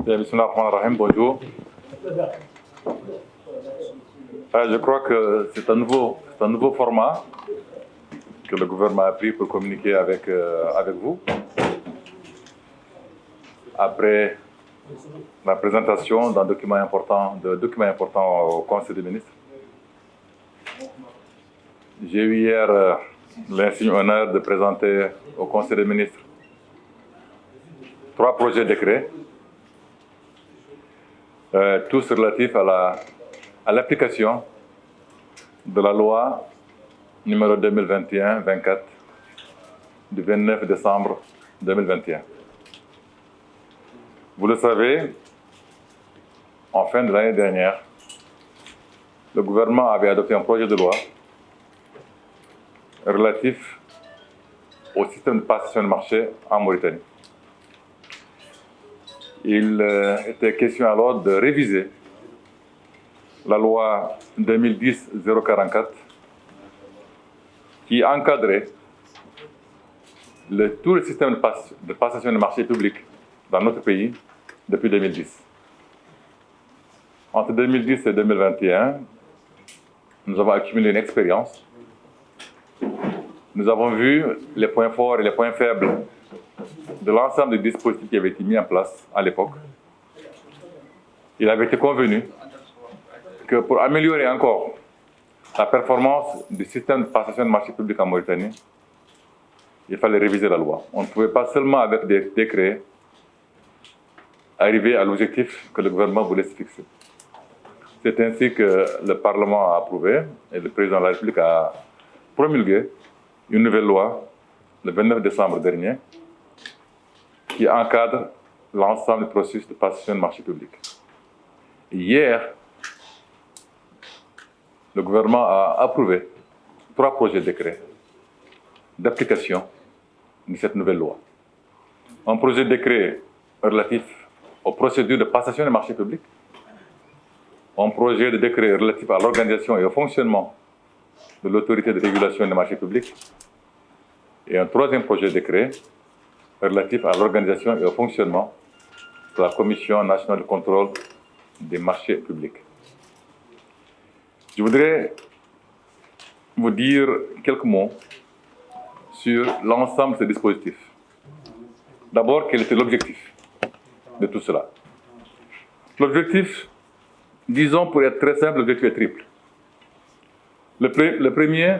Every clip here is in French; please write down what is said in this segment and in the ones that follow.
Bien, bismillah ar-Rahman ar-Rahim, bonjour. Je crois que c'est un nouveau format que le gouvernement a pris pour communiquer avec vous. Après la présentation d'un document important au Conseil des ministres, j'ai eu hier l'insigne honneur de présenter au Conseil des ministres 3 projets de décrets, tous relatifs à l'application de la loi numéro 2021-24 du 29 décembre 2021. Vous le savez, en fin de l'année dernière, le gouvernement avait adopté un projet de loi relatif au système de passation de marché en Mauritanie. Il était question alors de réviser la loi 2010-044 qui encadrait tout le système de passation de marché public dans notre pays depuis 2010. Entre 2010 et 2021, nous avons accumulé une expérience. Nous avons vu les points forts et les points faibles de l'ensemble des dispositifs qui avaient été mis en place à l'époque. Il avait été convenu que pour améliorer encore la performance du système de passation de marché public en Mauritanie, il fallait réviser la loi. On ne pouvait pas seulement, avec des décrets, arriver à l'objectif que le gouvernement voulait se fixer. C'est ainsi que le Parlement a approuvé et le président de la République a promulgué une nouvelle loi le 29 décembre dernier qui encadre l'ensemble du processus de passation de marché public. Hier, le gouvernement a approuvé 3 projets de décret d'application de cette nouvelle loi. Un projet de décret relatif aux procédures de passation de marché public, un projet de décret relatif à l'organisation et au fonctionnement de l'autorité de régulation des marchés publics, et un 3e projet de décret relatif à l'organisation et au fonctionnement de la Commission nationale de contrôle des marchés publics. Je voudrais vous dire quelques mots sur l'ensemble de ces dispositifs. D'abord, quel était l'objectif de tout cela? L'objectif, disons pour être très simple, l'objectif est triple. Le premier,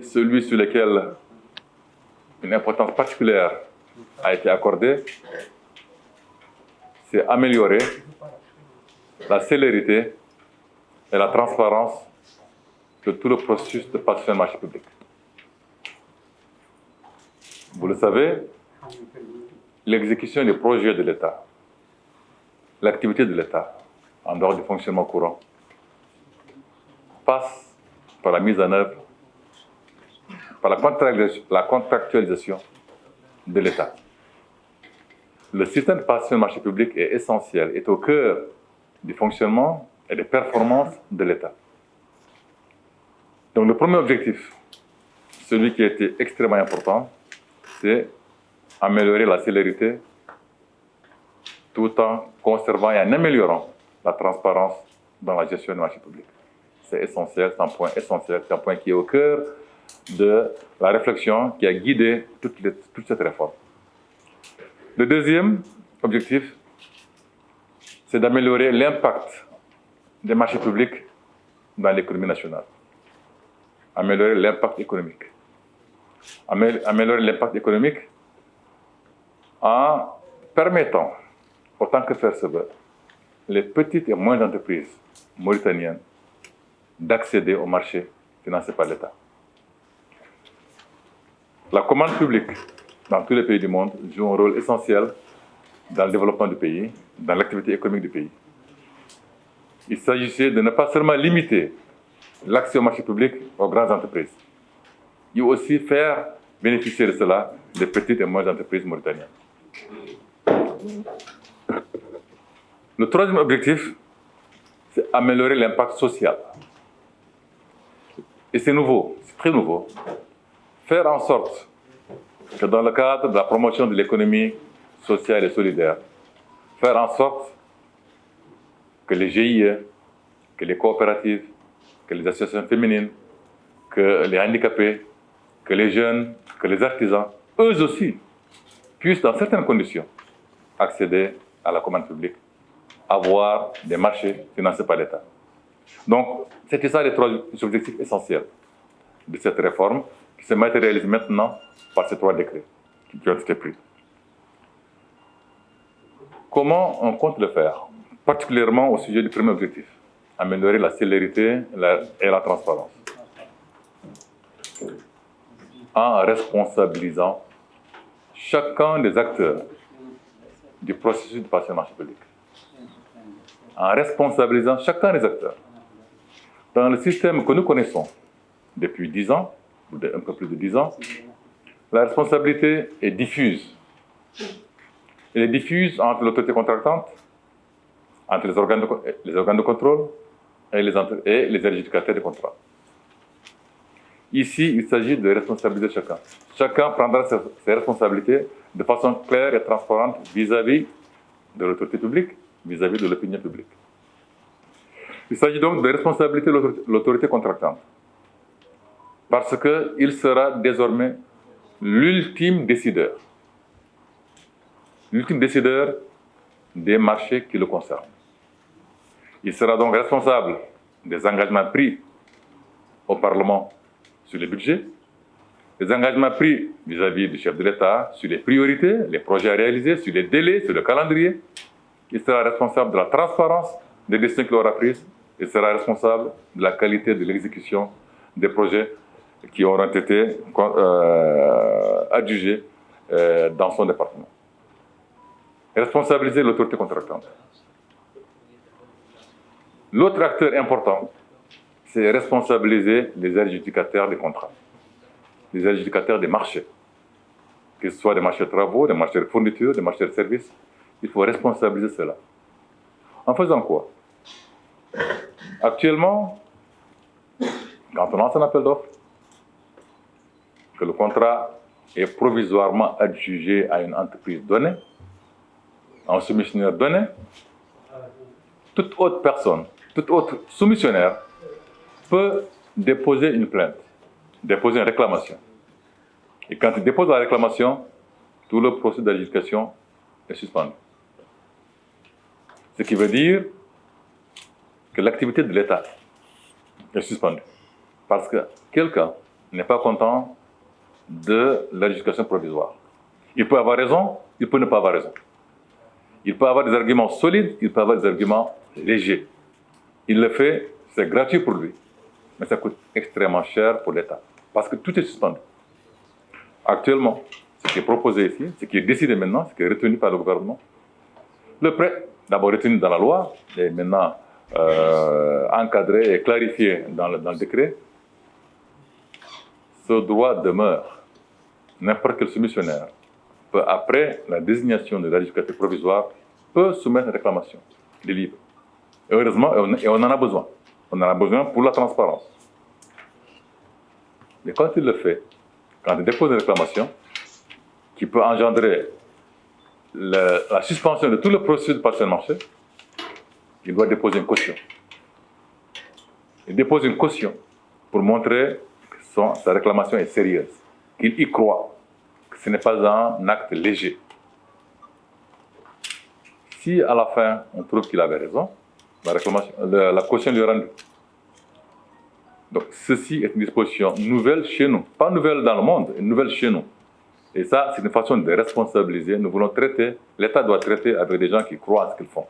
celui sur lequel une importance particulière a été accordée, c'est améliorer la célérité et la transparence de tout le processus de passation de marché public. Vous le savez, l'exécution des projets de l'État, l'activité de l'État, en dehors du fonctionnement courant, passe par la mise en œuvre, par la contractualisation de l'État. Le système de passation de marché public est essentiel, est au cœur du fonctionnement et des performances de l'État. Donc le premier objectif, celui qui a été extrêmement important, c'est améliorer la célérité tout en conservant et en améliorant la transparence dans la gestion des marchés publics. C'est essentiel, c'est un point essentiel, c'est un point qui est au cœur de la réflexion qui a guidé toute cette réforme. Le deuxième objectif, c'est d'améliorer l'impact des marchés publics dans l'économie nationale. Améliorer l'impact économique. Améliorer l'impact économique en permettant, autant que faire se peut, les petites et moyennes entreprises mauritaniennes d'accéder au marché financé par l'État. La commande publique dans tous les pays du monde joue un rôle essentiel dans le développement du pays, dans l'activité économique du pays. Il s'agissait de ne pas seulement limiter l'accès au marché public aux grandes entreprises, mais aussi faire bénéficier de cela les petites et moyennes entreprises mauritaniennes. Le troisième objectif, c'est améliorer l'impact social. Et c'est nouveau, c'est très nouveau. Faire en sorte que dans le cadre de la promotion de l'économie sociale et solidaire, faire en sorte que les GIE, que les coopératives, que les associations féminines, que les handicapés, que les jeunes, que les artisans, eux aussi, puissent, dans certaines conditions, accéder à la commande publique, avoir des marchés financés par l'État. Donc, c'était ça les trois objectifs essentiels de cette réforme qui se matérialise maintenant par ces trois décrets qui ont été pris. Comment on compte le faire? Particulièrement au sujet du premier objectif, améliorer la célérité et la transparence. En responsabilisant chacun des acteurs du processus de passation de marché public. En responsabilisant chacun des acteurs. Dans le système que nous connaissons depuis 10 ans, ou un peu plus de 10 ans, la responsabilité est diffuse. Elle est diffuse entre l'autorité contractante, entre les organes de contrôle et les adjudicataires de contrat. Ici, il s'agit de responsabiliser chacun. Chacun prendra ses responsabilités de façon claire et transparente vis-à-vis de l'autorité publique, vis-à-vis de l'opinion publique. Il s'agit donc de responsabiliser l'autorité contractante, parce qu'il sera désormais l'ultime décideur des marchés qui le concernent. Il sera donc responsable des engagements pris au Parlement sur les budgets, les engagements pris vis-à-vis du chef de l'État sur les priorités, les projets à réaliser, sur les délais, sur le calendrier. Il sera responsable de la transparence des décisions qu'il aura prises. Il sera responsable de la qualité de l'exécution des projets qui auront été adjugés dans son département. Responsabiliser l'autorité contractante. L'autre acteur important, c'est responsabiliser les adjudicataires des contrats, les adjudicataires des marchés, que ce soit des marchés de travaux, des marchés de fournitures, des marchés de services. Il faut responsabiliser cela. En faisant quoi? Actuellement, quand on lance un appel d'offres, que le contrat est provisoirement adjugé à une entreprise donnée, à un soumissionnaire donné, toute autre personne, tout autre soumissionnaire peut déposer une plainte, déposer une réclamation. Et quand il dépose la réclamation, tout le processus d'adjudication est suspendu. Ce qui veut dire que l'activité de l'État est suspendue. Parce que quelqu'un n'est pas content de l'adjudication provisoire. Il peut avoir raison, il peut ne pas avoir raison. Il peut avoir des arguments solides, il peut avoir des arguments légers. Il le fait, c'est gratuit pour lui, mais ça coûte extrêmement cher pour l'État, parce que tout est suspendu. Actuellement, ce qui est proposé ici, ce qui est décidé maintenant, ce qui est retenu par le gouvernement, le prêt, d'abord retenu dans la loi, et maintenant encadré et clarifié dans le décret, ce droit demeure. N'importe quel soumissionnaire peut, après la désignation de l'adjudicateur provisoire, peut soumettre une réclamation de libre. Heureusement, et on en a besoin. On en a besoin pour la transparence. Mais quand il le fait, quand il dépose une réclamation, qui peut engendrer la suspension de tout le processus de passation de marché, il doit déposer une caution. Il dépose une caution pour montrer que sa réclamation est sérieuse, qu'il y croit, que ce n'est pas un acte léger. Si à la fin on trouve qu'il avait raison, la caution lui est rendue. Donc ceci est une disposition nouvelle chez nous, pas nouvelle dans le monde, une nouvelle chez nous. Et ça, c'est une façon de responsabiliser. Nous voulons traiter, l'État doit traiter avec des gens qui croient à ce qu'ils font.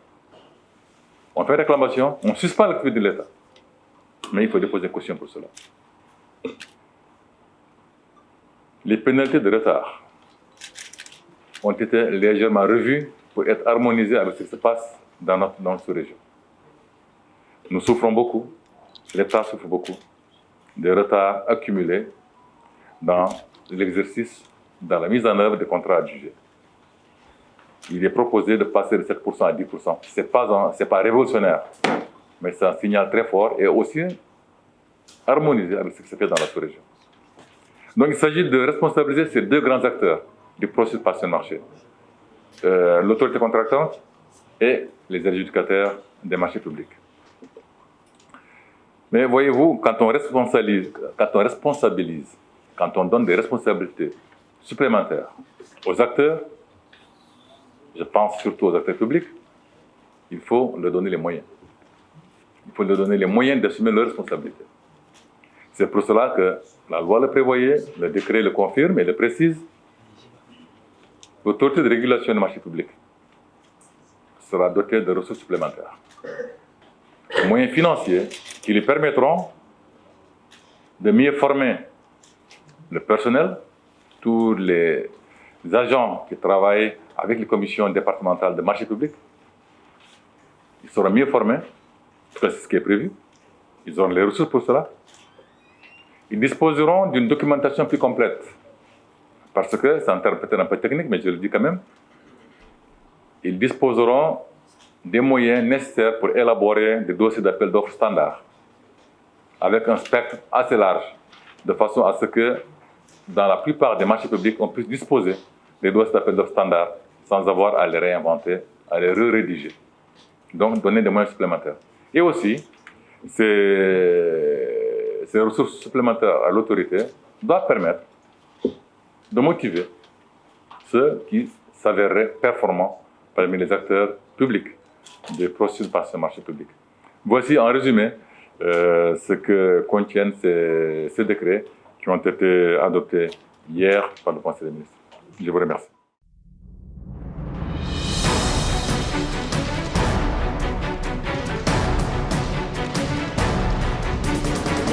On fait réclamation, on suspend l'activité de l'État. Mais il faut déposer une caution pour cela. Les pénalités de retard ont été légèrement revues pour être harmonisées avec ce qui se passe dans notre région. Nous souffrons beaucoup, l'État souffre beaucoup des retards accumulés dans l'exercice, dans la mise en œuvre des contrats adjugés. Il est proposé de passer de 7% à 10%. Ce n'est pas révolutionnaire, mais c'est un signal très fort et aussi harmonisé avec ce qui se fait dans la sous-région. Donc il s'agit de responsabiliser ces deux grands acteurs du processus de passation de marché. L'autorité contractante et les adjudicateurs des marchés publics. Mais voyez-vous, quand on responsabilise, quand on donne des responsabilités supplémentaires aux acteurs, je pense surtout aux acteurs publics, il faut leur donner les moyens. Il faut leur donner les moyens d'assumer leurs responsabilités. C'est pour cela que la loi le prévoyait, le décret le confirme et le précise. L'autorité de régulation des marchés publics sera dotée de ressources supplémentaires, de moyens financiers qui lui permettront de mieux former le personnel, tous les agents qui travaillent avec les commissions départementales de marchés publics. Ils seront mieux formés, c'est ce qui est prévu. Ils auront les ressources pour cela. Ils disposeront d'une documentation plus complète. Parce que, c'est un terme peut-être un peu technique, mais je le dis quand même, ils disposeront des moyens nécessaires pour élaborer des dossiers d'appel d'offres standards, avec un spectre assez large, de façon à ce que, dans la plupart des marchés publics, on puisse disposer des dossiers d'appel d'offres standards sans avoir à les réinventer, à les rédiger. Donc, donner des moyens supplémentaires. Et aussi, ces ressources supplémentaires à l'autorité doivent permettre de motiver ceux qui s'avéreraient performants parmi les acteurs publics des processus par ce marché public. Voici en résumé ce que contiennent ces décrets qui ont été adoptés hier par le Conseil des ministres. Je vous remercie.